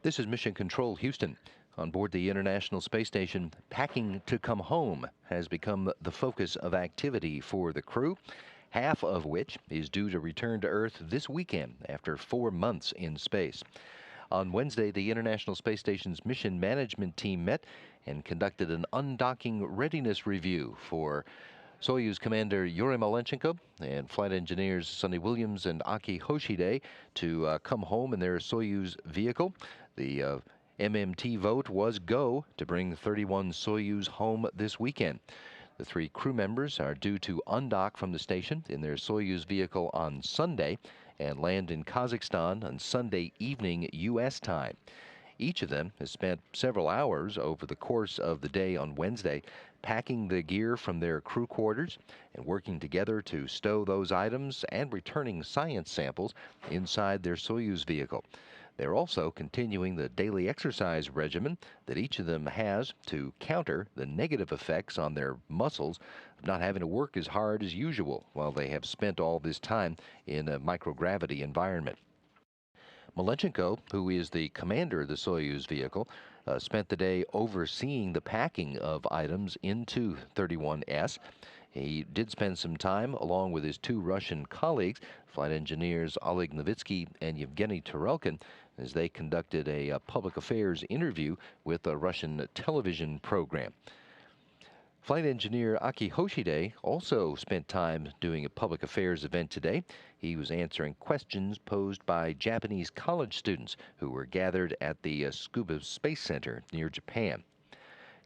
This is Mission Control Houston. On board the International Space Station, packing to come home has become the focus of activity for the crew, half of which is due to return to Earth this weekend after 4 months in space. On Wednesday, the International Space Station's mission management team met and conducted an undocking readiness review for Soyuz Commander Yuri Malenchenko and flight engineers Sonny Williams and Aki Hoshide to come home in their Soyuz vehicle. The MMT vote was go to bring 31 Soyuz home this weekend. The 3 crew members are due to undock from the station in their Soyuz vehicle on Sunday and land in Kazakhstan on Sunday evening U.S. time. Each of them has spent several hours over the course of the day on Wednesday packing the gear from their crew quarters and working together to stow those items and returning science samples inside their Soyuz vehicle. They're also continuing the daily exercise regimen that each of them has to counter the negative effects on their muscles of not having to work as hard as usual while they have spent all this time in a microgravity environment. Malenchenko, who is the commander of the Soyuz vehicle, spent the day overseeing the packing of items into 31S. He did spend some time along with his 2 Russian colleagues, flight engineers Oleg Novitsky and Yevgeny Tarelkin, as they conducted a public affairs interview with a Russian television program. Flight engineer Aki Hoshide also spent time doing a public affairs event today. He was answering questions posed by Japanese college students who were gathered at the Tsukuba Space Center near Japan.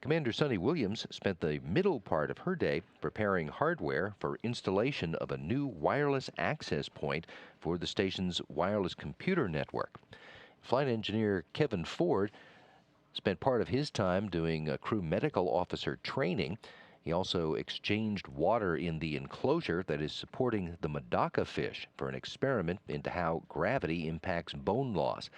Commander Sonny Williams spent the middle part of her day preparing hardware for installation of a new wireless access point for the station's wireless computer network. Flight engineer Kevin Ford spent part of his time doing crew medical officer training. He also exchanged water in the enclosure that is supporting the Medaka fish for an experiment into how gravity impacts bone loss.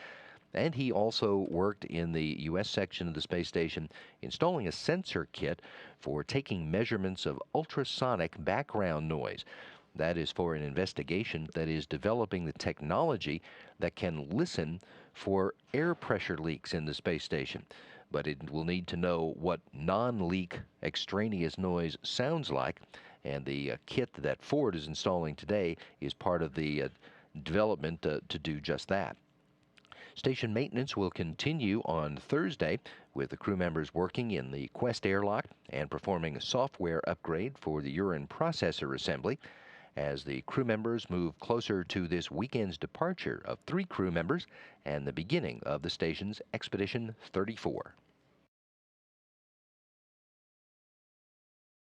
And he also worked in the U.S. section of the space station installing a sensor kit for taking measurements of ultrasonic background noise. That is for an investigation that is developing the technology that can listen for air pressure leaks in the space station. But it will need to know what non-leak extraneous noise sounds like, and the kit that Ford is installing today is part of the development to do just that. Station maintenance will continue on Thursday, with the crew members working in the Quest airlock and performing a software upgrade for the urine processor assembly, as the crew members move closer to this weekend's departure of 3 crew members and the beginning of the station's Expedition 34.